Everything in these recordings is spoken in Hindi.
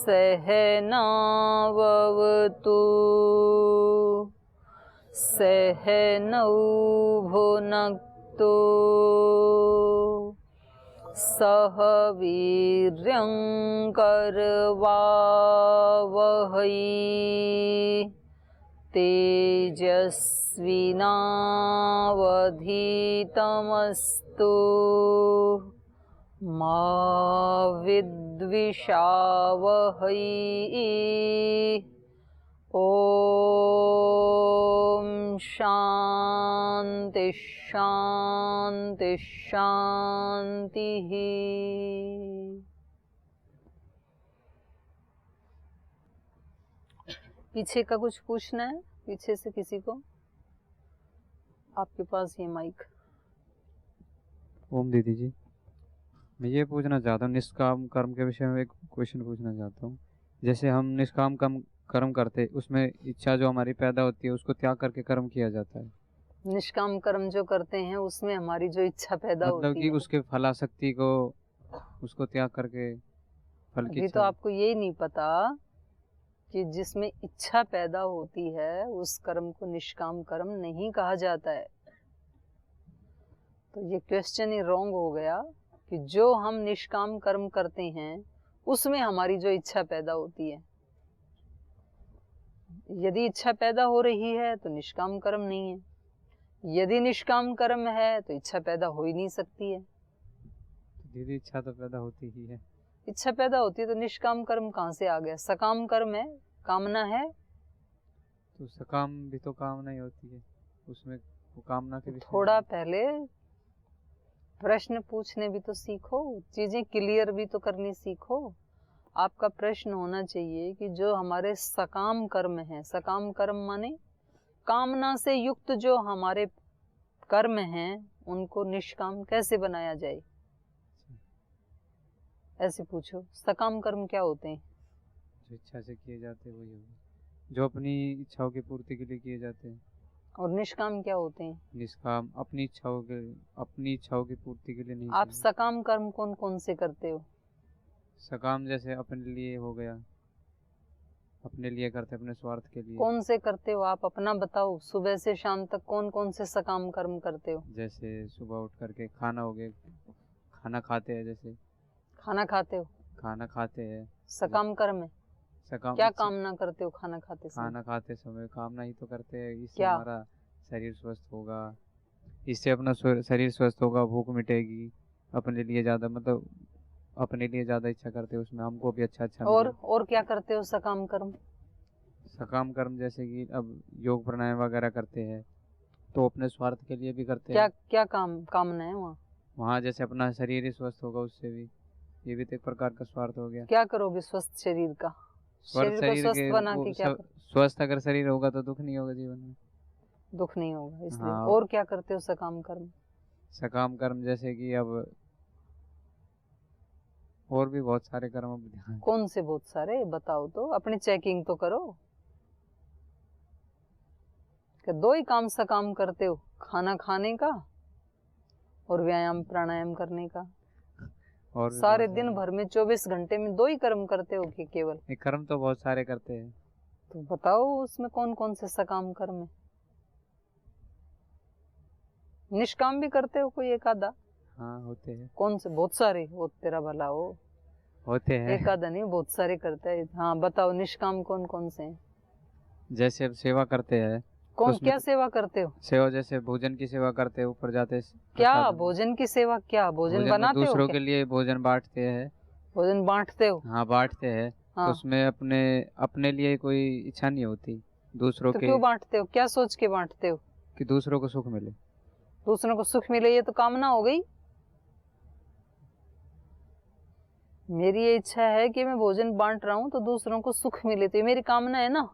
सहनाववतु सहनौ भुनक्तु सह वीर्यं करवावहै तेजस्विनावधीतमस्तु मा विद्विषावहै। ओम शांति शांति शांति। पीछे का कुछ पूछना है? पीछे से किसी को? आपके पास ये माइक। ओम दीदी जी, मैं ये पूछना चाहता हूँ, निष्काम कर्म के विषय में एक क्वेश्चन पूछना चाहता हूँ। जैसे हम निष्काम कर्म करते, उसमें इच्छा जो हमारी पैदा होती है उसको त्याग करके कर्म किया जाता है। निष्काम कर्म जो करते हैं उसमें हमारी जो इच्छा पैदा मतलब होती कि है, उसके फलाशक्ति को उसको त्याग करके फल की अभी तो आपको यही नहीं पता कि जिसमें इच्छा पैदा होती है उस कर्म को निष्काम कर्म नहीं कहा जाता है। तो ये क्वेश्चन ही रॉन्ग हो गया कि जो हम निष्काम कर्म करते हैं उसमें हमारी जो इच्छा पैदा होती है, यदि इच्छा पैदा हो रही है तो निष्काम कर्म नहीं है। यदि निष्काम कर्म है तो इच्छा पैदा हो ही नहीं सकती है। दीदी इच्छा तो पैदा होती ही है। इच्छा पैदा होती है तो निष्काम कर्म कहाँ से आ गया? सकाम कर्म है, कामना है। तो सकाम भी तो कामना ही होती है, उसमें वो कामना के विषय थोड़ा पहले प्रश्न पूछने भी तो सीखो, चीजें क्लियर भी तो करनी सीखो। आपका प्रश्न होना चाहिए कि जो हमारे सकाम कर्म है, सकाम कर्म माने कामना से युक्त जो हमारे कर्म हैं उनको निष्काम कैसे बनाया जाए, ऐसे पूछो। सकाम कर्म क्या होते हैं? जो इच्छा से किए जाते हैं वही होगा, जो अपनी इच्छाओं की पूर्ति के लिए किए जाते हैं। और निष्काम क्या होते हैं? निष्काम अपनी इच्छाओं की पूर्ति के लिए नहीं। आप सकाम कर्म कौन कौन से करते हो? सकाम जैसे अपने लिए हो गया, अपने लिए करते, अपने स्वार्थ के लिए। कौन से करते हो आप अपना बताओ। सुबह से शाम तक कौन कौन से सकाम कर्म करते हो? जैसे सुबह उठ करके खाना हो गया, खाना खाते हैं, जैसे खाना खाते हो, खाना खाते हैं, सकाम कर्म है। सकाम क्या कामना करते हो खाना खाते समय? खाना खाते समय कामना ही तो करते हैं, इससे क्या? हमारा शरीर स्वस्थ होगा, इससे अपना शरीर स्वस्थ होगा, भूख मिटेगी। अपने लिए ज्यादा, मतलब अपने लिए ज्यादा इच्छा करते हैं, उसमें हमको भी अच्छा और क्या करते हो सकाम कर्म? सकाम कर्म जैसे कि अब योग प्राणायाम वगैरह करते हैं तो अपने स्वार्थ के लिए भी करते क्या हैं। क्या कामना है वहाँ? जैसे अपना शरीर ही स्वस्थ होगा, उससे भी ये भी तो एक प्रकार का स्वार्थ हो गया। क्या करोगे स्वस्थ शरीर का? शरीर को स्वस्थ बना के क्या? स्वस्थ अगर शरीर होगा तो दुख नहीं होगा जीवन में, दुख नहीं होगा, इसलिए। हाँ। और क्या करते हो सकाम कर्म? सकाम कर्म जैसे कि अब और भी बहुत सारे कर्म। कौन से बहुत सारे बताओ तो, अपनी चेकिंग तो करो। कि दो ही काम सकाम करते हो, खाना खाने का और व्यायाम प्राणायाम करने का। और सारे दिन भर में 24 घंटे में दो ही कर्म करते हो कि केवल? कर्म तो बहुत सारे करते हैं। तो बताओ उसमें कौन कौन से सकाम कर्म है? निष्काम भी करते हो कोई एक आधा? हाँ होते हैं। कौन से? बहुत सारे। वो तेरा भला हो, होते हैं। एक आधा नहीं, बहुत सारे करते हैं। हाँ बताओ निष्काम कौन कौन से हैं? जैसे अब सेवा करते हैं। कौन क्या सेवा करते हो? सेवा जैसे भोजन की सेवा करते हैं, ऊपर जाते। क्या भोजन की सेवा? क्या भोजन बनाते हो? दूसरों के लिए भोजन बांटते हैं। भोजन बांटते हो? हाँ बांटते हैं। हाँ। उसमें अपने लिए कोई इच्छा नहीं होती, दूसरों तो के। क्यों बांटते हो? क्या सोच के बांटते हो? कि दूसरों को सुख मिले। दूसरों को सुख मिले, ये तो कामना हो गई। मेरी ये इच्छा है कि मैं भोजन बांट रहा हूँ तो दूसरों को सुख मिले, तो ये मेरी कामना है ना,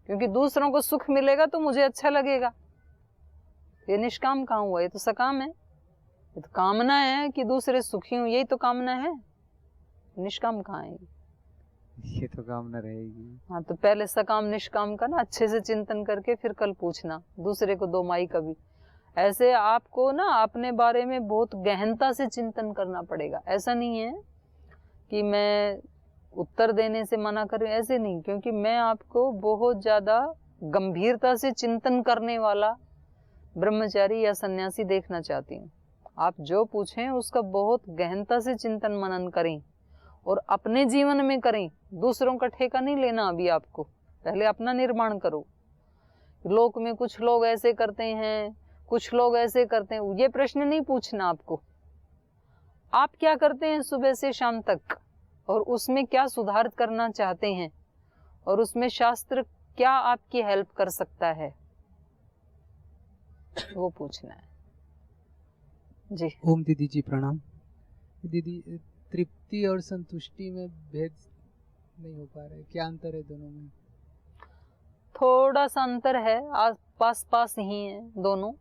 क्योंकि दूसरों को सुख मिलेगा तो मुझे अच्छा लगेगा। ये निष्काम कहाँ हुआ? ये तो सकाम है। ये तो कामना है कि दूसरे सुखी हूँ, यही तो कामना है। निष्काम कहाँ है? ये तो कामना रहेगी। हाँ तो पहले सकाम निष्काम का ना अच्छे से चिंतन करके फिर कल पूछना, दूसरे को दो माई कभी। ऐसे आपको ना अपने बारे में बहुत गहनता से चिंतन करना पड़ेगा। ऐसा नहीं है कि मैं उत्तर देने से मना करें ऐसे नहीं, क्योंकि मैं आपको बहुत ज्यादा गंभीरता से चिंतन करने वाला ब्रह्मचारी या सन्यासी देखना चाहती हूँ। आप जो पूछें उसका बहुत गहनता से चिंतन मनन करें और अपने जीवन में करें। दूसरों का ठेका नहीं लेना अभी आपको, पहले अपना निर्माण करो। लोक में कुछ लोग ऐसे करते हैं, कुछ लोग ऐसे करते हैं, ये प्रश्न नहीं पूछना आपको। आप क्या करते हैं सुबह से शाम तक और उसमें क्या सुधार करना चाहते हैं और उसमें शास्त्र क्या आपकी हेल्प कर सकता है, वो पूछना है जी। ओम दीदी जी प्रणाम। दीदी, तृप्ति और संतुष्टि में भेद नहीं हो पा रहा है, क्या अंतर है दोनों में? थोड़ा सा अंतर है, आस पास ही है दोनों।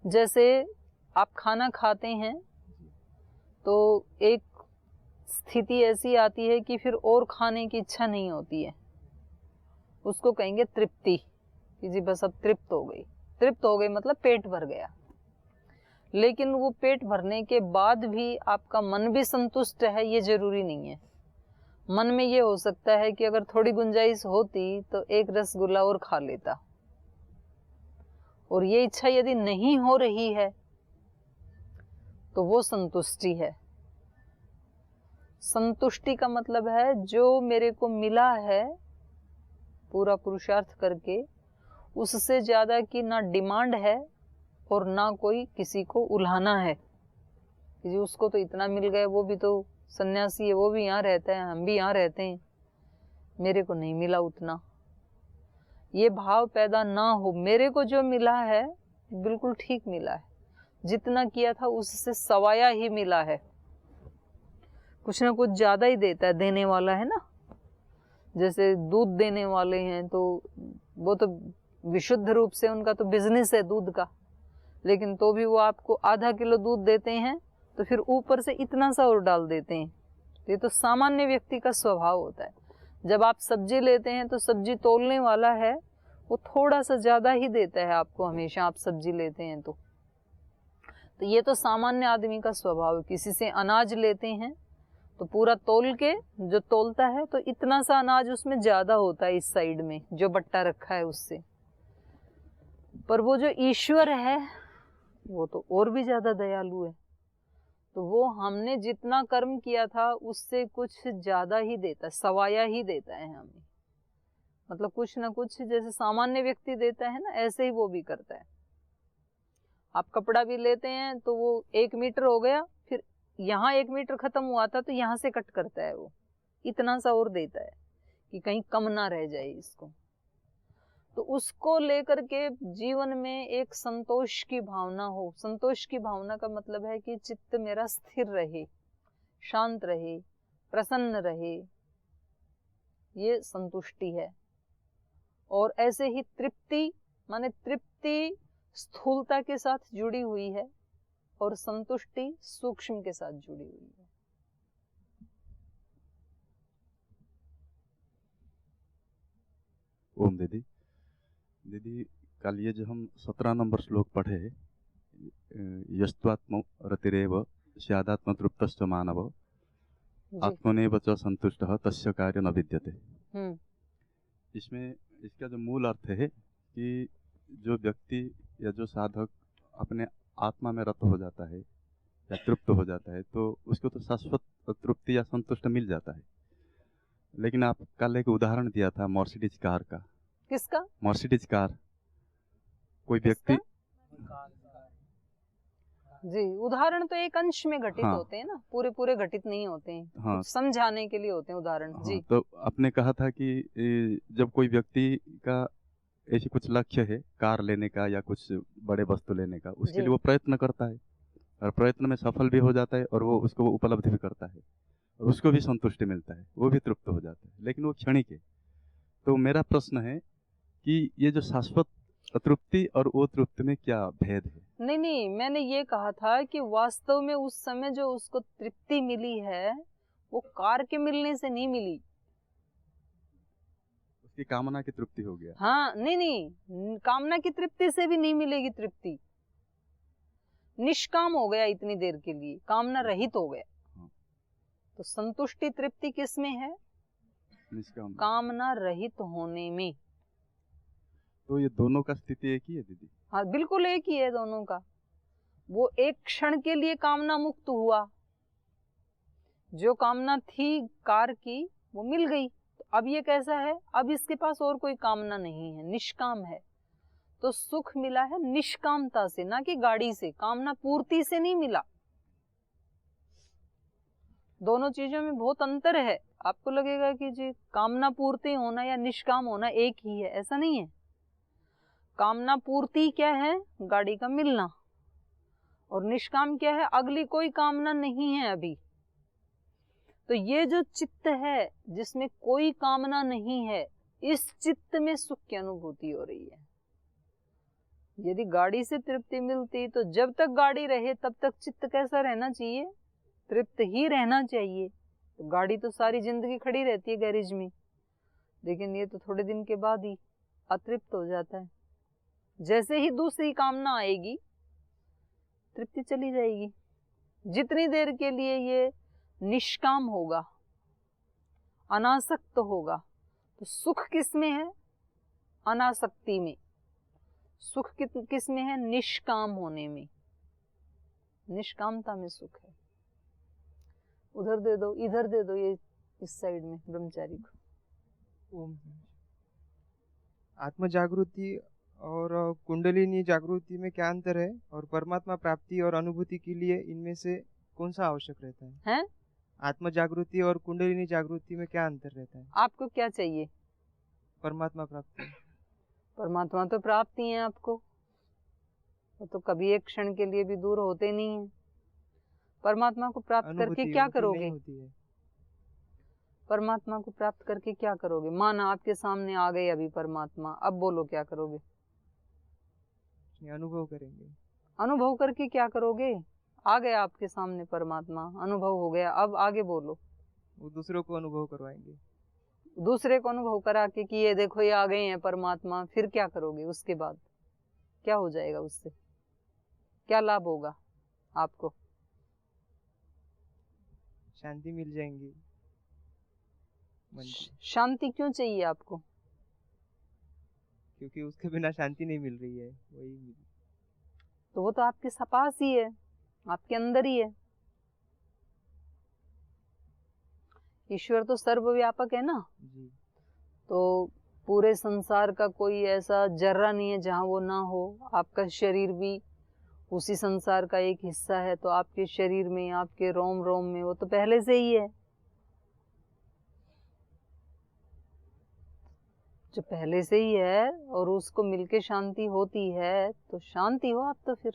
जैसे आप खाना खाते हैं तो एक स्थिति ऐसी आती है कि फिर और खाने की इच्छा नहीं होती है, उसको कहेंगे तृप्ति, कि जी बस अब तृप्त हो गई। तृप्त हो गई मतलब पेट भर गया। लेकिन वो पेट भरने के बाद भी आपका मन भी संतुष्ट है ये जरूरी नहीं है। मन में ये हो सकता है कि अगर थोड़ी गुंजाइश होती तो एक रसगुल्ला और खा लेता, और ये इच्छा यदि नहीं हो रही है तो वो संतुष्टि है। संतुष्टि का मतलब है जो मेरे को मिला है पूरा पुरुषार्थ करके, उससे ज्यादा की ना डिमांड है और ना कोई किसी को उल्हाना है कि जी उसको तो इतना मिल गया, वो भी तो सन्यासी है, वो भी यहाँ रहता है, हम भी यहाँ रहते हैं, मेरे को नहीं मिला उतना। ये भाव पैदा ना हो, मेरे को जो मिला है बिल्कुल ठीक मिला है, जितना किया था उससे सवाया ही मिला है। कुछ ना कुछ ज्यादा ही देता है देने वाला, है ना। जैसे दूध देने वाले हैं तो वो तो विशुद्ध रूप से उनका तो बिजनेस है दूध का, लेकिन तो भी वो आपको आधा किलो दूध देते हैं तो फिर ऊपर से इतना सा और डाल देते हैं। ये तो सामान्य व्यक्ति का स्वभाव होता है। जब आप सब्जी लेते हैं तो सब्जी तोलने वाला है वो थोड़ा सा ज्यादा ही देता है आपको हमेशा, आप सब्जी लेते हैं तो ये तो सामान्य आदमी का स्वभाव है। किसी से अनाज लेते हैं तो पूरा तोल के जो तोलता है तो इतना सा अनाज उसमें ज्यादा होता है इस साइड में जो बट्टा रखा है उससे। पर वो जो ईश्वर है वो तो और भी ज्यादा दयालु है, तो वो हमने जितना कर्म किया था उससे कुछ ज्यादा ही देता है, सवाया ही देता है हमें। मतलब कुछ ना कुछ जैसे सामान्य व्यक्ति देता है ना, ऐसे ही वो भी करता है। आप कपड़ा भी लेते हैं तो वो 1 मीटर हो गया, फिर यहाँ 1 मीटर खत्म हुआ था तो यहाँ से कट करता है, वो इतना सा और देता है कि कहीं कम ना रह जाए इसको। तो उसको लेकर के जीवन में एक संतोष की भावना हो। संतोष की भावना का मतलब है कि चित्त मेरा स्थिर रहे, शांत रहे, प्रसन्न रहे, ये संतुष्टि है। और ऐसे ही तृप्ति माने तृप्ति स्थूलता के साथ जुड़ी हुई है और संतुष्टि सूक्ष्म के साथ जुड़ी हुई है। ओम दीदी। दीदी, कल ये जो हम 17 नंबर श्लोक पढ़े, यस्त्वात्म रतिरेव स्यादात्म तृप्तश्च मानव आत्मनेव च संतुष्टः तस्य कार्य न विद्यते। इसमें इसका जो मूल अर्थ है कि जो व्यक्ति या जो साधक अपने आत्मा में रत हो जाता है या तृप्त हो जाता है तो उसको तो शाश्वत तृप्ति या संतुष्ट मिल जाता है। लेकिन आप कल एक उदाहरण दिया था मर्सिडीज कार का। किसका? Mercedes car. कोई व्यक्ति जी, उदाहरण तो एक अंश में घटित होते हैं ना, पूरे पूरे घटित नहीं होते हैं। हाँ, समझाने के लिए होते हैं उदाहरण। हाँ, जी। तो आपने कहा था कि जब कोई व्यक्ति का ऐसी कुछ लक्ष्य है कार लेने का या कुछ बड़े वस्तु लेने का, उसके लिए वो प्रयत्न करता है और प्रयत्न में सफल भी हो जाता है और वो उसको उपलब्धि भी करता है और उसको भी संतुष्टि मिलता है, वो भी तृप्त हो जाता है, लेकिन वो क्षणिक है। तो मेरा प्रश्न है कि ये जो शाश्वत तृप्ति और वो तृप्ति में क्या भेद है? नहीं, मैंने ये कहा था कि वास्तव में उस समय जो उसको तृप्ति मिली है वो कार के मिलने से नहीं मिली, उसकी कामना की तृप्ति हो गया। हाँ, नहीं, कामना की तृप्ति से भी नहीं मिलेगी तृप्ति। निष्काम हो गया इतनी देर के लिए, कामना रहित हो गया। तो संतुष्टि तृप्ति किस में है? निष्काम। कामना रहित होने में। तो ये दोनों का स्थिति एक ही है दीदी? हाँ बिल्कुल एक ही है दोनों का। वो एक क्षण के लिए कामना मुक्त हुआ, जो कामना थी कार की वो मिल गई। तो अब ये कैसा है? अब इसके पास और कोई कामना नहीं है, निष्काम है। तो सुख मिला है निष्कामता से, ना कि गाड़ी से, कामना पूर्ति से नहीं मिला। दोनों चीजों में बहुत अंतर है। आपको लगेगा कि जी कामना पूर्ति होना या निष्काम होना एक ही है, ऐसा नहीं है। कामना पूर्ति क्या है? गाड़ी का मिलना। और निष्काम क्या है? अगली कोई कामना नहीं है अभी। तो ये जो चित्त है जिसमें कोई कामना नहीं है, इस चित्त में सुख की अनुभूति हो रही है। यदि गाड़ी से तृप्ति मिलती तो जब तक गाड़ी रहे तब तक चित्त कैसा रहना चाहिए? तृप्त ही रहना चाहिए। तो गाड़ी तो सारी जिंदगी खड़ी रहती है गैरेज में, लेकिन ये तो थोड़े दिन के बाद ही अतृप्त हो जाता है। जैसे ही दूसरी कामना आएगी तृप्ति चली जाएगी। जितनी देर के लिए ये निष्काम होगा, अनासक्त होगा, तो सुख किस में है? अनासक्ति में। सुख किस में है? निष्काम होने में। निष्कामता में सुख है। उधर दे दो, इधर दे दो, ये इस साइड में ब्रह्मचारी को। ओम। आत्म जागृति और कुंडलिनी जागृति में क्या अंतर है? और परमात्मा प्राप्ति और अनुभूति के लिए इनमें से कौन सा आवश्यक रहता है? हैं? आत्म जागृति और कुंडलिनी जागृति में क्या अंतर रहता है? आपको क्या चाहिए? परमात्मा प्राप्ति। परमात्मा तो प्राप्त ही है आपको, वो तो कभी एक क्षण के लिए भी दूर होते नहीं है। परमात्मा को प्राप्त करके क्या करोगे? परमात्मा को प्राप्त करके क्या करोगे? माना आपके सामने आ गए अभी परमात्मा, अब बोलो क्या करोगे? अनुभव करेंगे। अनुभव करके क्या करोगे? आ गया आपके सामने परमात्मा, अनुभव हो गया, अब आगे बोलो। वो दूसरों को अनुभव करवाएंगे। दूसरे को अनुभव करा के कि ये देखो ये आ गए हैं परमात्मा, फिर क्या करोगे? उसके बाद क्या हो जाएगा? उससे क्या लाभ होगा आपको? शांति मिल जाएंगी। शांति क्यों चाहिए आपको? क्योंकि उसके बिना शांति नहीं मिल रही है, वही। तो वो तो आपके पास ही है, आपके अंदर ही है। ईश्वर तो सर्वव्यापक है ना जी। तो पूरे संसार का कोई ऐसा जर्रा नहीं है जहां वो ना हो। आपका शरीर भी उसी संसार का एक हिस्सा है, तो आपके शरीर में, आपके रोम रोम में वो तो पहले से ही है। जो पहले से ही है और उसको मिलके शांति होती है, तो शांति हो आप तो फिर।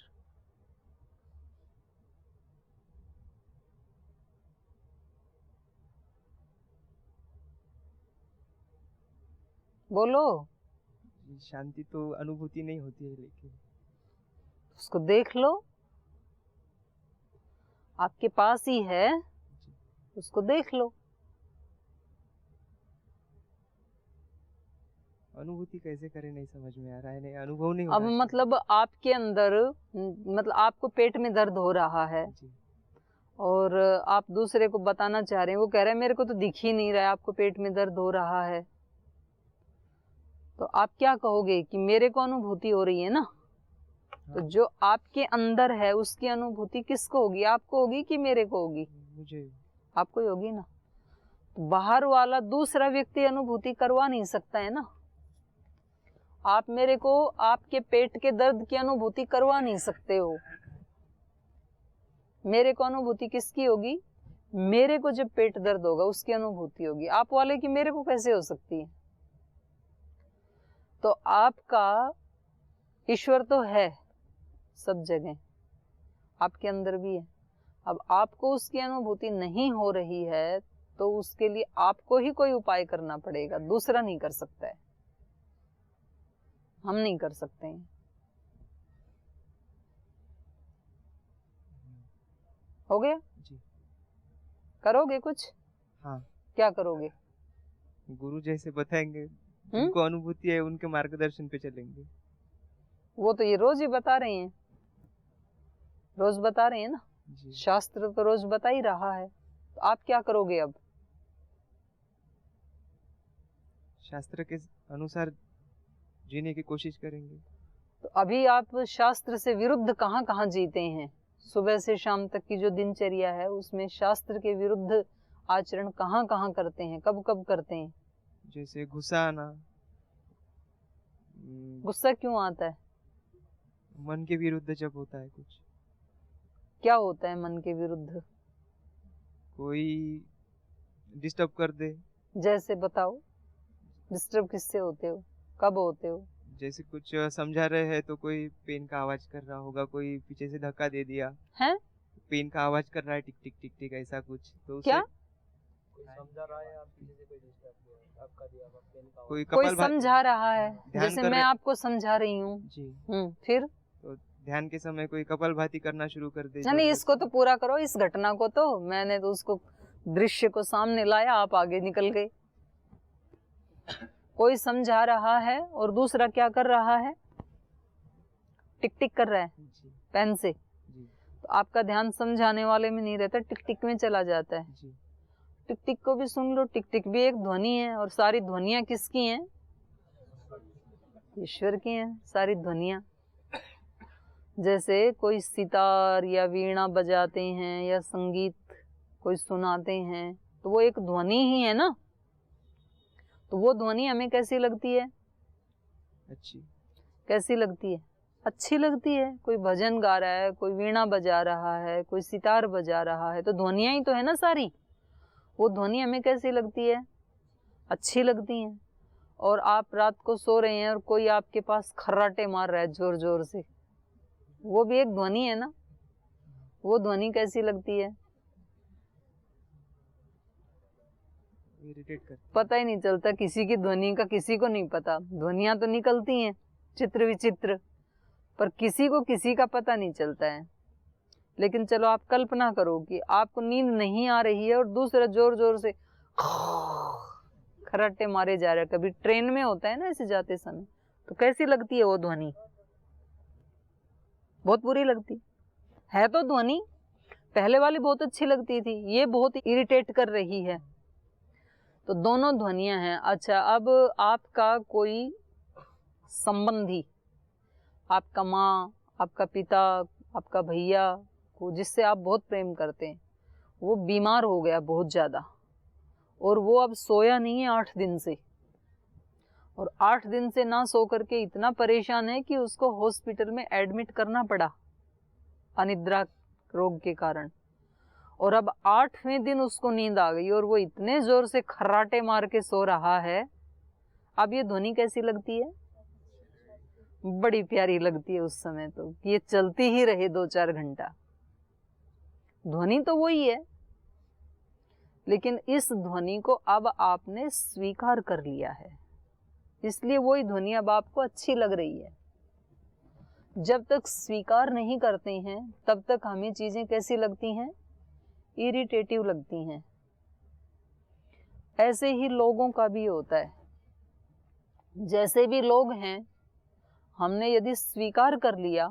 बोलो। शांति तो अनुभूति नहीं होती है, लेकिन उसको देख लो, आपके पास ही है, उसको देख लो। अनुभूति कैसे करें नहीं समझ में आ रहा है, नहीं अनुभव नहीं हो अब रहा है। मतलब आपके अंदर, मतलब आपको पेट में दर्द हो रहा है और आप दूसरे को बताना चाह रहे हैं, वो कह रहे हैं मेरे को तो दिख ही नहीं रहा है आपको पेट में दर्द हो रहा है, तो आप क्या कहोगे कि मेरे को अनुभूति हो रही है ना। तो जो आपके अंदर है उसकी अनुभूति किसको होगी? आपको होगी कि मेरे को होगी? मुझे। आपको ही होगी ना। तो बाहर वाला दूसरा व्यक्ति अनुभूति करवा नहीं सकता है ना। आप मेरे को आपके पेट के दर्द की अनुभूति करवा नहीं सकते हो। मेरे को अनुभूति किसकी होगी? मेरे को जब पेट दर्द होगा उसकी अनुभूति होगी। आप वाले की मेरे को कैसे हो सकती है? तो आपका ईश्वर तो है सब जगह, आपके अंदर भी है। अब आपको उसकी अनुभूति नहीं हो रही है तो उसके लिए आपको ही कोई उपाय करना पड़ेगा, दूसरा नहीं कर सकता है, हम नहीं कर सकते हैं। हो गया जी। करोगे कुछ? हाँ। क्या करोगे? गुरु जैसे बताएंगे, जिनको अनुभूति है उनके मार्गदर्शन पे चलेंगे। वो तो ये रोज ही बता रहे हैं, रोज बता रहे हैं ना। शास्त्र तो रोज बता ही रहा है। तो आप क्या करोगे अब? शास्त्र के अनुसार जीने की कोशिश करेंगे। तो अभी आप शास्त्र से विरुद्ध कहाँ कहाँ जीते हैं? सुबह से शाम तक की जो दिनचर्या है उसमें शास्त्र के विरुद्ध आचरण कहाँ कहाँ करते हैं, कब कब करते हैं? जैसे गुस्सा आना, गुस्सा क्यों आता है? मन के विरुद्ध जब होता है कुछ। क्या होता है मन के विरुद्ध? कोई डिस्टर्ब कर दे। जैसे बताओ, डिस्टर्ब किससे होते हो, कब होते हो? जैसे कुछ समझा रहे हैं तो कोई पेन का आवाज कर रहा होगा, कोई पीछे से धक्का दे दिया हैं? पेन का आवाज कर रहा है, टिक टिक टिक टिक, ऐसा कुछ। तो क्या समझा रहा है, आप किसी से कोई डिस्टर्ब किया, धक्का दिया, पेन का कोई कोई कपाल समझा रहा है, ध्यान जैसे कर मैं रहे- आपको समझा रही हूँ। जी, फिर तो ध्यान के समय कोई कपालभाति करना शुरू कर दे। नहीं, इसको तो पूरा करो, इस घटना को। तो मैंने तो उसको दृश्य को सामने लाया, आप आगे निकल गए। कोई समझा रहा है और दूसरा क्या कर रहा है? टिक टिक कर रहा है जी, पेन से। जी, तो आपका ध्यान समझाने वाले में नहीं रहता, टिक टिक में चला जाता है। जी, टिक टिक को भी सुन लो, टिक टिक भी एक ध्वनि है, और सारी ध्वनियां किसकी हैं? ईश्वर की हैं सारी ध्वनियां। जैसे कोई सितार या वीणा बजाते हैं या संगीत कोई सुनाते हैं, तो वो एक ध्वनि ही है ना। तो वो ध्वनि हमें कैसी लगती है? अच्छी। कैसी लगती है? अच्छी लगती है। कोई भजन गा रहा है, कोई वीणा बजा रहा है, कोई सितार बजा रहा है, तो ध्वनियां ही तो है ना सारी। वो ध्वनि हमें कैसी लगती है? अच्छी लगती है। और आप रात को सो रहे हैं और कोई आपके पास खर्राटे मार रहा है जोर जोर से, वो भी एक ध्वनि है ना। वो ध्वनि कैसी लगती है? इरिटेट कर। पता ही नहीं चलता किसी की ध्वनि का, किसी को नहीं पता। ध्वनियां तो निकलती हैं चित्र विचित्र, पर किसी को किसी का पता नहीं चलता है। लेकिन चलो आप कल्पना करो कि आपको नींद नहीं आ रही है और दूसरा जोर जोर से खर्राटे मारे जा रहे हैं। कभी ट्रेन में होता है ना ऐसे जाते समय, तो कैसी लगती है वो ध्वनि? बहुत बुरी लगती है। तो ध्वनि पहले वाली बहुत अच्छी लगती थी, ये बहुत इरिटेट कर रही है। तो दोनों ध्वनियां हैं। अच्छा, अब आपका कोई संबंधी, आपका माँ, आपका पिता, आपका भैया, को जिससे आप बहुत प्रेम करते हैं, वो बीमार हो गया बहुत ज़्यादा, और वो अब सोया नहीं है 8 दिन से, और 8 दिन से ना सो करके इतना परेशान है कि उसको हॉस्पिटल में एडमिट करना पड़ा अनिद्रा रोग के कारण। और अब 8वें दिन उसको नींद आ गई और वो इतने जोर से खर्राटे मार के सो रहा है। अब ये ध्वनि कैसी लगती है? बड़ी प्यारी लगती है उस समय तो, ये चलती ही रहे 2-4 घंटा। ध्वनि तो वही है, लेकिन इस ध्वनि को अब आपने स्वीकार कर लिया है, इसलिए वही ध्वनि अब आपको अच्छी लग रही है। जब तक स्वीकार नहीं करते हैं तब तक हमें चीजें कैसी लगती हैं? इरिटेटिव लगती हैं। ऐसे ही लोगों का भी होता है। जैसे भी लोग हैं, हमने यदि स्वीकार कर लिया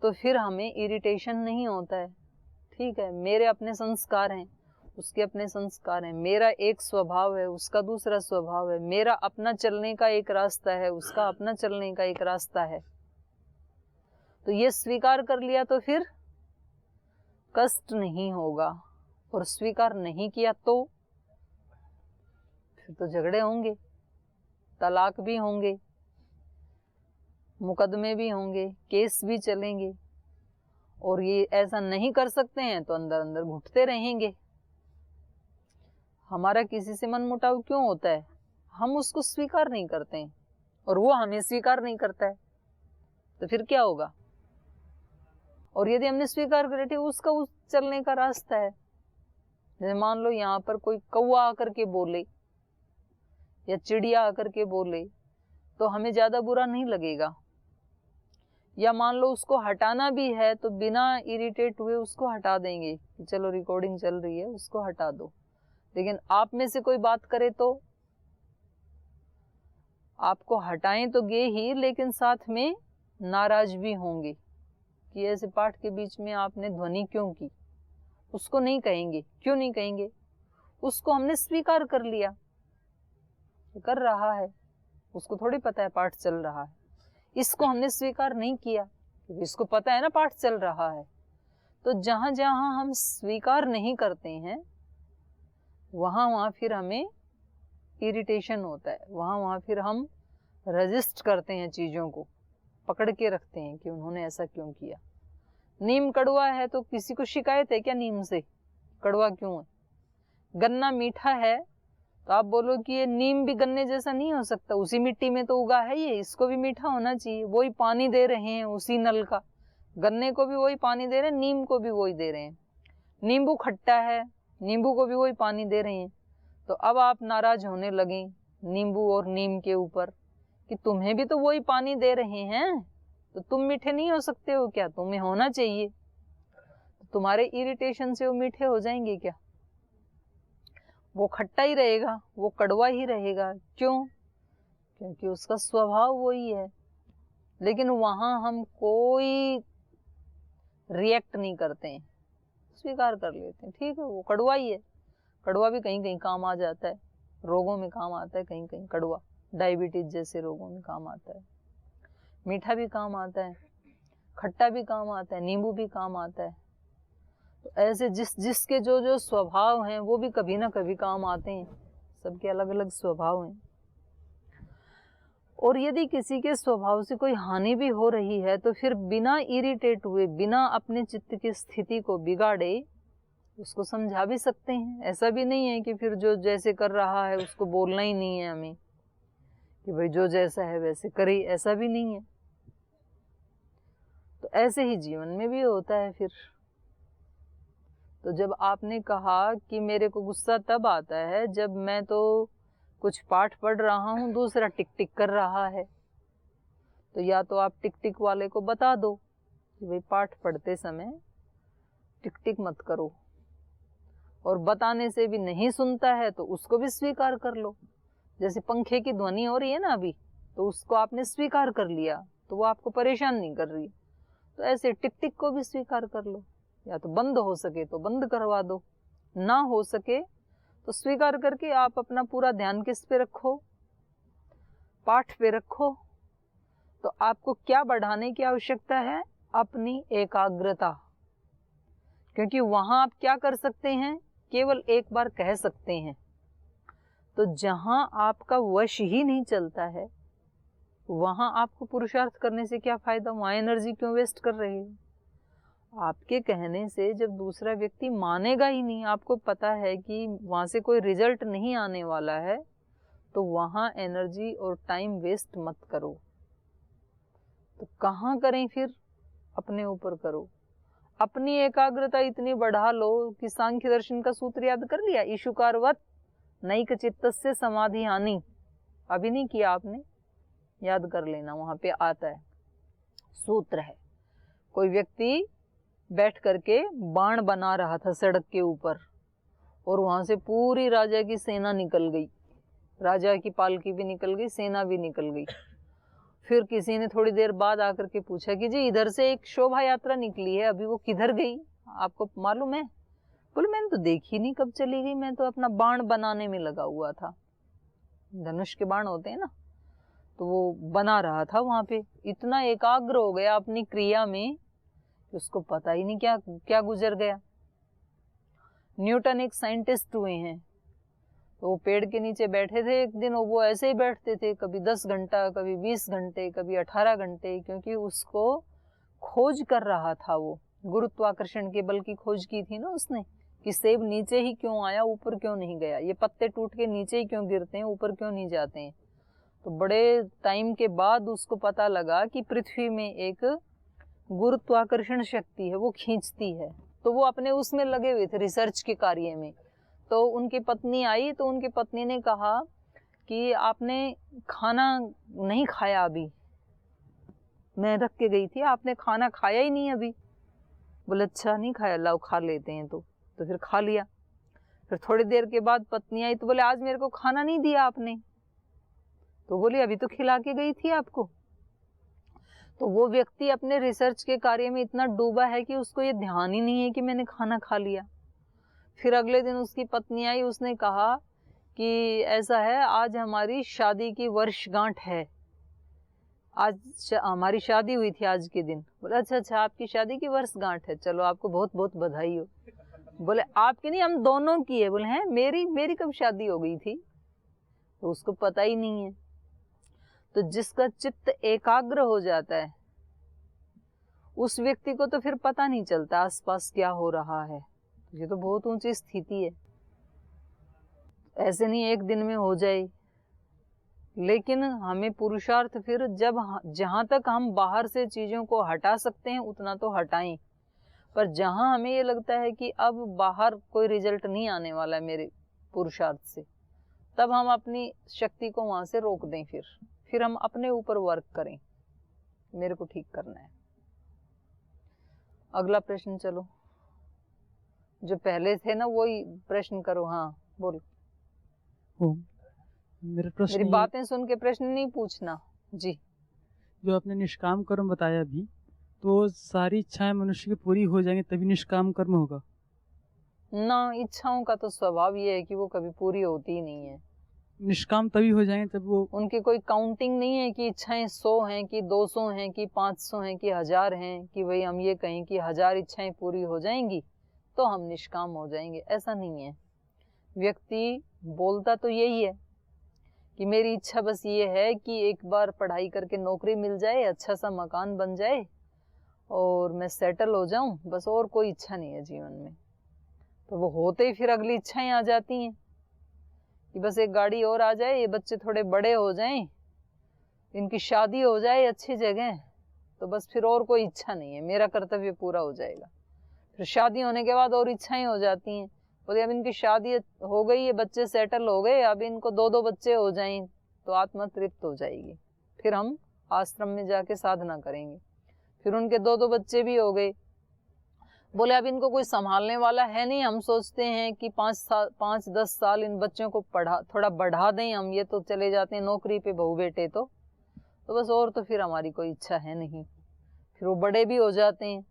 तो फिर हमें इरिटेशन नहीं होता है। ठीक है, मेरे अपने संस्कार हैं, उसके अपने संस्कार हैं, मेरा एक स्वभाव है, उसका दूसरा स्वभाव है, मेरा अपना चलने का एक रास्ता है, उसका अपना चलने का एक रास्ता है। तो ये स्वीकार कर लिया तो फिर कष्ट नहीं होगा, और स्वीकार नहीं किया तो फिर तो झगड़े होंगे, तलाक भी होंगे, मुकदमे भी होंगे, केस भी चलेंगे, और ये ऐसा नहीं कर सकते हैं तो अंदर अंदर घुटते रहेंगे। हमारा किसी से मन मुटाव क्यों होता है? हम उसको स्वीकार नहीं करते हैं और वो हमें स्वीकार नहीं करता है, तो फिर क्या होगा? और यदि हमने स्वीकार कर लिया, उसका उस चलने का रास्ता है। जैसे मान लो यहाँ पर कोई कौवा आकर के बोले या चिड़िया आकर के बोले तो हमें ज्यादा बुरा नहीं लगेगा। या मान लो उसको हटाना भी है तो बिना इरिटेट हुए उसको हटा देंगे कि चलो रिकॉर्डिंग चल रही है, उसको हटा दो। लेकिन आप में से कोई बात करे तो आपको हटाएं तो गे ही, लेकिन साथ में नाराज भी होंगे कि ऐसे पाठ के बीच में आपने ध्वनि क्यों की, उसको नहीं कहेंगे। क्यों नहीं कहेंगे? उसको हमने स्वीकार कर लिया, कर रहा है, उसको थोड़ी पता है पाठ चल रहा है। इसको हमने स्वीकार नहीं किया क्योंकि इसको पता है ना पाठ चल रहा है। तो जहां जहां हम स्वीकार नहीं करते हैं वहां वहां फिर हमें इरिटेशन होता है, वहां वहां फिर हम रेजिस्ट करते हैं, चीजों को पकड़ के रखते हैं कि उन्होंने ऐसा क्यों किया। नीम कड़वा है तो किसी को शिकायत है क्या नीम से? कड़वा क्यों है? गन्ना मीठा है तो आप बोलो कि ये नीम भी गन्ने जैसा नहीं हो सकता, उसी मिट्टी में तो उगा है ये, इसको भी मीठा होना चाहिए। वही पानी दे रहे हैं उसी नल का, गन्ने को भी वही पानी दे रहे हैं, नीम को भी वही दे रहे हैं। नींबू खट्टा है, नींबू को भी वही पानी दे रहे हैं। तो अब आप नाराज होने लगे नींबू और नीम के ऊपर कि तुम्हें भी तो वही पानी दे रहे हैं, तो तुम मीठे नहीं हो सकते हो क्या? तुम्हें होना चाहिए। तो तुम्हारे इरिटेशन से वो मीठे हो जाएंगे क्या? वो खट्टा ही रहेगा, वो कड़वा ही रहेगा। क्यों? क्योंकि उसका स्वभाव वही है। लेकिन वहां हम कोई रिएक्ट नहीं करते हैं, स्वीकार कर लेते हैं, ठीक है वो कड़वा ही है। कड़वा भी कहीं कहीं काम आ जाता है, रोगों में काम आता है कहीं कहीं कड़वा, डायबिटीज जैसे रोगों में काम आता है। मीठा भी काम आता है, खट्टा भी काम आता है, नींबू भी काम आता है। तो ऐसे जिसके जो जो स्वभाव हैं वो भी कभी ना कभी काम आते हैं, सबके अलग अलग स्वभाव हैं। और यदि किसी के स्वभाव से कोई हानि भी हो रही है तो फिर बिना इरिटेट हुए, बिना अपने चित्त की स्थिति को बिगाड़े उसको समझा भी सकते हैं। ऐसा भी नहीं है कि फिर जो जैसे कर रहा है उसको बोलना ही नहीं है हमें कि भाई जो जैसा है वैसे करे, ऐसा भी नहीं है। तो ऐसे ही जीवन में भी होता है फिर। तो जब आपने कहा कि मेरे को गुस्सा तब आता है जब मैं तो कुछ पाठ पढ़ रहा हूँ, दूसरा टिक टिक कर रहा है, तो या तो आप टिक टिक वाले को बता दो कि भाई पाठ पढ़ते समय टिक टिक मत करो, और बताने से भी नहीं सुनता है तो उसको भी स्वीकार कर लो। जैसे पंखे की ध्वनि हो रही है ना अभी, तो उसको आपने स्वीकार कर लिया तो वो आपको परेशान नहीं कर रही। तो ऐसे टिक टिक को भी स्वीकार कर लो, या तो बंद हो सके तो बंद करवा दो, ना हो सके तो स्वीकार करके आप अपना पूरा ध्यान किस पे रखो? पाठ पे रखो। तो आपको क्या बढ़ाने की आवश्यकता है? अपनी एकाग्रता। क्योंकि वहां आप क्या कर सकते हैं? केवल एक बार कह सकते हैं। तो जहां आपका वश ही नहीं चलता है वहां आपको पुरुषार्थ करने से क्या फायदा? वहां एनर्जी क्यों वेस्ट कर रहे हो? आपके कहने से जब दूसरा व्यक्ति मानेगा ही नहीं, आपको पता है कि वहां से कोई रिजल्ट नहीं आने वाला है, तो वहां एनर्जी और टाइम वेस्ट मत करो। तो कहाँ करें फिर? अपने ऊपर करो। अपनी एकाग्रता इतनी बढ़ा लो कि सांख्य दर्शन का सूत्र याद कर लिया, ईशुकारवत नैक चित्तस्य समाधि हानि। अभी नहीं किया आपने, याद कर लेना, वहां पे आता है, सूत्र है। कोई व्यक्ति बैठ करके बाण बना रहा था सड़क के ऊपर, और वहां से पूरी राजा की सेना निकल गई, राजा की पालकी भी निकल गई, सेना भी निकल गई। फिर किसी ने थोड़ी देर बाद आकर के पूछा कि जी इधर से एक शोभा यात्रा निकली है, अभी वो किधर गई, आपको मालूम है? बोले मैंने तो देखी नहीं कब चली गई, मैं तो अपना बाण बनाने में लगा हुआ था। धनुष के बाण होते हैं ना, तो वो बना रहा था वहां पे। इतना एकाग्र हो गया अपनी क्रिया में कि उसको पता ही नहीं क्या क्या गुजर गया। न्यूटन एक साइंटिस्ट हुए हैं, तो वो पेड़ के नीचे बैठे थे एक दिन, वो ऐसे ही बैठते थे, कभी 10 घंटा, कभी 20 घंटे, कभी 18 घंटे, क्योंकि उसको खोज कर रहा था। वो गुरुत्वाकर्षण के बल की खोज की थी ना उसने, कि सेब नीचे ही क्यों आया, ऊपर क्यों नहीं गया, ये पत्ते टूट के नीचे ही क्यों गिरते हैं, ऊपर क्यों नहीं जाते हैं। तो बड़े टाइम के बाद उसको पता लगा कि पृथ्वी में एक गुरुत्वाकर्षण शक्ति है, वो खींचती है। तो वो अपने उसमें लगे हुए थे, रिसर्च के कार्य में। तो उनकी पत्नी आई, तो उनकी पत्नी ने कहा कि आपने खाना नहीं खाया अभी, मैं रख के गई थी, आपने खाना खाया ही नहीं अभी। बोले अच्छा नहीं खाया, लाओ खा लेते हैं। तो फिर खा लिया। फिर थोड़ी देर के बाद पत्नी आई, तो बोले आज मेरे को खाना नहीं दिया आपने। तो बोली अभी तो खिला के गई थी आपको। तो वो व्यक्ति अपने रिसर्च के कार्य में इतना डूबा है कि उसको ये ध्यान ही नहीं है कि मैंने खाना खा लिया। फिर अगले दिन उसकी पत्नी आई, उसने कहा कि ऐसा है, आज हमारी शादी की वर्षगांठ है, आज हमारी शादी हुई थी आज के दिन। बोले अच्छा अच्छा, आपकी शादी की वर्षगांठ है, चलो आपको बहुत बहुत बधाई हो। बोले आपकी नहीं, हम दोनों की है। बोले हैं, मेरी कब शादी हो गई थी? तो उसको पता ही नहीं है। तो जिसका चित्त एकाग्र हो जाता है उस व्यक्ति को तो फिर पता नहीं चलता आसपास क्या हो रहा है। ये तो बहुत ऊंची स्थिति है। ऐसे नहीं एक दिन में हो जाए, लेकिन हमें पुरुषार्थ फिर जहां तक हम बाहर से चीजों को हटा सकते हैं उतना तो हटाएं, पर जहां हमें ये लगता है कि अब बाहर कोई रिजल्ट नहीं आने वाला है मेरे पुरुषार्थ से, तब हम अपनी शक्ति को वहां से रोक दें। फिर हम अपने ऊपर वर्क करें, मेरे को ठीक करना है। अगला प्रश्न चलो, जो पहले थे ना वही प्रश्न करो। हाँ बोलो। मेरा प्रश्न मेरी बातें सुन के प्रश्न नहीं पूछना जी। जो आपने निष्काम कर्म बताया अभी, तो सारी इच्छाएं मनुष्य की पूरी हो जाएंगी तभी निष्काम कर्म होगा ना? इच्छाओं का तो स्वभाव ये है कि वो कभी पूरी होती ही नहीं है। निष्काम तभी हो जाएंगे जब वो, उनकी कोई काउंटिंग नहीं है कि इच्छाएं 100 हैं कि 200 हैं कि 500 हैं कि 1000 हैं, कि भाई हम ये कहें कि 1000 इच्छाएं पूरी हो जाएंगी तो हम निष्काम हो जाएंगे, ऐसा नहीं है। व्यक्ति बोलता तो यही है कि मेरी इच्छा बस ये है कि एक बार पढ़ाई करके नौकरी मिल जाए, अच्छा सा मकान बन जाए और मैं सेटल हो जाऊं, बस और कोई इच्छा नहीं है जीवन में। तो वो होते ही फिर अगली इच्छाएं आ जाती हैं कि बस एक गाड़ी और आ जाए, ये बच्चे थोड़े बड़े हो जाएं, इनकी शादी हो जाए अच्छी जगह, तो बस फिर और कोई इच्छा नहीं है, मेरा कर्तव्य पूरा हो जाएगा। फिर शादी होने के बाद और इच्छाएं हो जाती हैं। बोले अब इनकी शादी हो गई है, बच्चे सेटल हो गए, अब इनको 2-2 बच्चे हो जाएं तो आत्मा तृप्त हो जाएगी। फिर हम आश्रम में जाके साधना करेंगे। फिर उनके 2-2 बच्चे भी हो गए। बोले अब इनको कोई संभालने वाला है नहीं, हम सोचते हैं कि 5-10 साल इन बच्चों को थोड़ा बढ़ा दें हम, ये तो चले जाते हैं नौकरी पे बहू बेटे, तो बस और तो फिर हमारी कोई इच्छा है नहीं। फिर वो बड़े भी हो जाते हैं।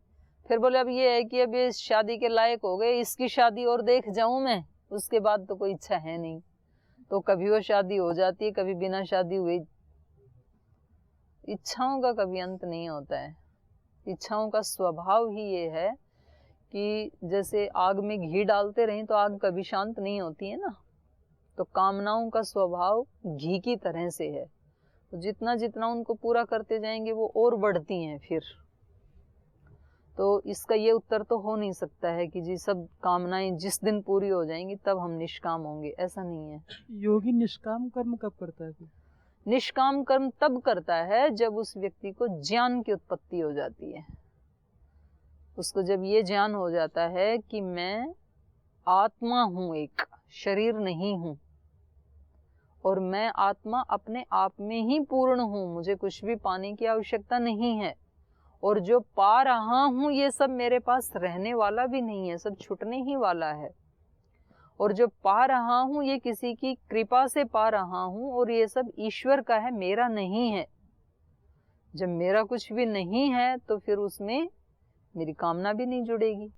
फिर बोले अब ये है कि अब ये शादी के लायक हो गए, इसकी शादी और देख जाऊं मैं, उसके बाद तो कोई इच्छा है नहीं। तो कभी वो शादी हो जाती है, कभी बिना शादी हुई। इच्छाओं का कभी अंत नहीं होता है। इच्छाओं का स्वभाव ही ये है कि जैसे आग में घी डालते रहें तो आग कभी शांत नहीं होती है ना, तो कामनाओं का स्वभाव घी की तरह से है। तो जितना जितना उनको पूरा करते जाएंगे वो और बढ़ती हैं फिर। तो इसका ये उत्तर तो हो नहीं सकता है कि जी सब कामनाएं जिस दिन पूरी हो जाएंगी तब हम निष्काम होंगे, ऐसा नहीं है। योगी निष्काम कर्म कब करता है फिर? निष्काम कर्म तब करता है जब उस व्यक्ति को ज्ञान की उत्पत्ति हो जाती है। उसको जब ये ज्ञान हो जाता है कि मैं आत्मा हूं, एक शरीर नहीं हूं, और मैं आत्मा अपने आप में ही पूर्ण हूं, मुझे कुछ भी पाने की आवश्यकता नहीं है, और जो पा रहा हूं ये सब मेरे पास रहने वाला भी नहीं है, सब छूटने ही वाला है। और जो पा रहा हूं ये किसी की कृपा से पा रहा हूं, और ये सब ईश्वर का है, मेरा नहीं है। जब मेरा कुछ भी नहीं है तो फिर उसमें मेरी कामना भी नहीं जुड़ेगी।